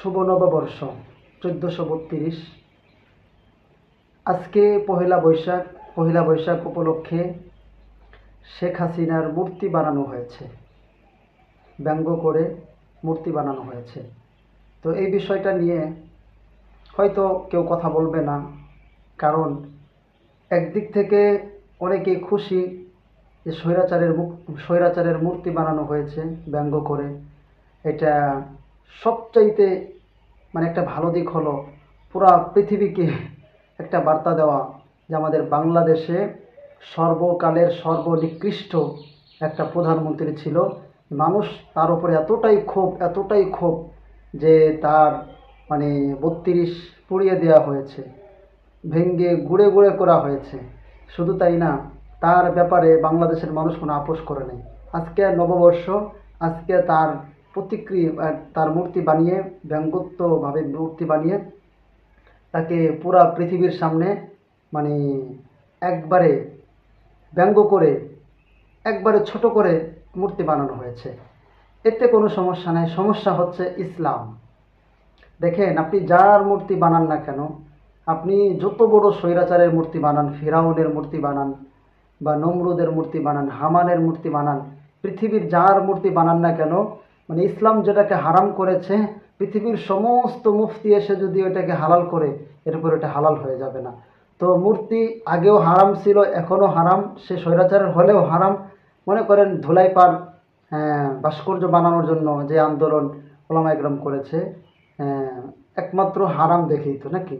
শুভ নববর্ষ 1432। আজকে পহেলা বৈশাখ উপলক্ষে শেখ হাসিনার মূর্তি বানানো হয়েছে, ব্যঙ্গ করে মূর্তি বানানো হয়েছে। তো এই বিষয়টা নিয়ে হয়তো কেউ কথা বলবে না, কারণ একদিক থেকে অনেকেই খুশি যে স্বৈরাচারের মূর্তি বানানো হয়েছে ব্যঙ্গ করে। এটা সবচাইতে একটা ভালো দিক হলো পুরা পৃথিবীকে একটা বার্তা দেওয়া যে আমাদের বাংলাদেশে সর্বকালের সর্বনিকৃষ্ট একটা প্রধানমন্ত্রী ছিল। মানুষ তার উপরে এতটাই ক্ষোভ যে তার 32 পুড়িয়ে দেওয়া হয়েছে, ভেঙ্গে গুঁড়ে গুঁড়ে করা হয়েছে। শুধু তাই না, তার ব্যাপারে বাংলাদেশের মানুষ কোনো আপোষ করে নেই। আজকে নববর্ষ, আজকে তার তার মূর্তি বানিয়ে, ব্যঙ্গোক্তভাবে মূর্তি বানিয়ে তাকে পুরা পৃথিবীর সামনে একবারে ব্যঙ্গ করে, একবারে ছোট করে মূর্তি বানানো হয়েছে। এতে কোনো সমস্যা নাই। সমস্যা হচ্ছে ইসলাম। দেখেন, আপনি যার মূর্তি বানান না কেন, আপনি যত বড় স্বৈরাচারের মূর্তি বানান, ফিরাউনের মূর্তি বানান বা নমরুদের মূর্তি বানান, হামানের মূর্তি বানান, পৃথিবীর যার মূর্তি বানান না কেন, ইসলাম যেটাকে হারাম করেছে, পৃথিবীর সমস্ত মুফতি এসে যদি ওটাকে হালাল করে, এরপর এটা হালাল হয়ে যাবে না। তো মূর্তি আগেও হারাম ছিল, এখনও হারাম, সে স্বৈরাচারের হলেও হারাম। মনে করেন ধুলাইপার ভাস্কর্য বানানোর জন্য যে আন্দোলন ওলামায়ে কেরাম করেছে, একমাত্র হারাম দেখেই তো নাকি।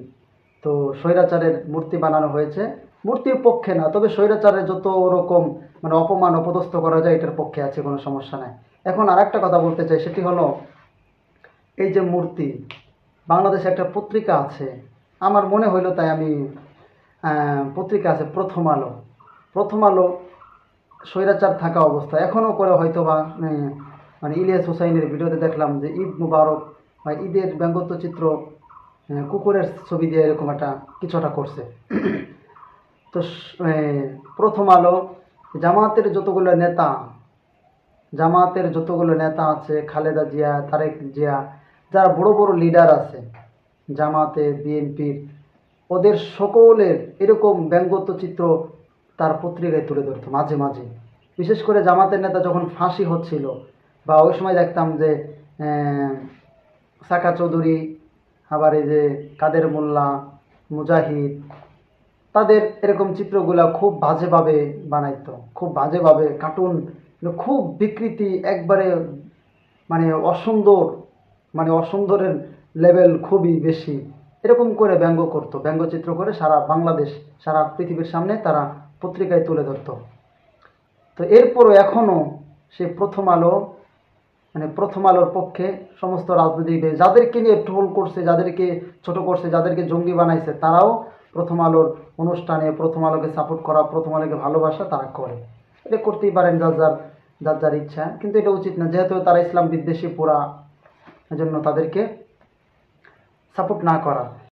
তো স্বৈরাচারের মূর্তি বানানো হয়েছে, মূর্তির পক্ষে না, তবে স্বৈরাচারের যত রকম অপমান অপদস্থ করা যায় এটার পক্ষে আছে, কোনো সমস্যা নাই। এখন আর একটা কথা বলতে চাই, সেটি হলো এই যে মূর্তি, বাংলাদেশে একটা পত্রিকা আছে, আমার মনে হইলো তাই আমি পত্রিকা আছে প্রথম আলো স্বৈরাচার থাকা অবস্থা এখনও করে হয়তো বা ইলিয়াস হুসাইনের ভিডিওতে দেখলাম যে ঈদ মুবারক বা ঈদের ব্যঙ্গচিত্র কুকুরের ছবি দিয়ে এরকম কিছু একটা করছে। তো প্রথম আলো জামাতের যতগুলো নেতা আছে, খালেদা জিয়া, তারেক জিয়া, যারা বড় বড় লিডার আছে জামাতে, বিএনপির, ওদের সকলের এরকম ব্যঙ্গচিত্র তার পত্রিকায় তুলে ধরতো মাঝে মাঝে। বিশেষ করে জামাতের নেতা যখন ফাঁসি হচ্ছিল, বা ওই সময় দেখতাম যে সাকা চৌধুরী, আবার এই যে কাদের মোল্লা, মুজাহিদ, তাদের এরকম চিত্রগুলা খুব বাজেভাবে বানাইতো, খুব বাজেভাবে কার্টুন, খুব বিকৃতি, একবারে অসুন্দর, অসুন্দরের লেভেল খুবই বেশি, এরকম করে ব্যঙ্গ করতো, ব্যঙ্গচিত্র করে সারা বাংলাদেশ, সারা পৃথিবীর সামনে তারা পত্রিকায় তুলে ধরতো। তো এরপরও এখনও সে প্রথম আলোর পক্ষে সমস্ত রাজনীতিবিদ যাদেরকে নিয়ে ট্রোল করছে, যাদেরকে ছোট করছে, যাদেরকে জঙ্গি বানাইছে, তারাও প্রথম আলোর অনুষ্ঠানে প্রথম আলোকে সাপোর্ট করা, প্রথম আলোকে ভালোবাসা তারা করে। এটা করতেই পারেন যার যার ইচ্ছা, কিন্তু এটা উচিত না, যেহেতু তারা ইসলাম বিদ্বেষী পুরা, এজন্য তাদেরকে সাপোর্ট না করা।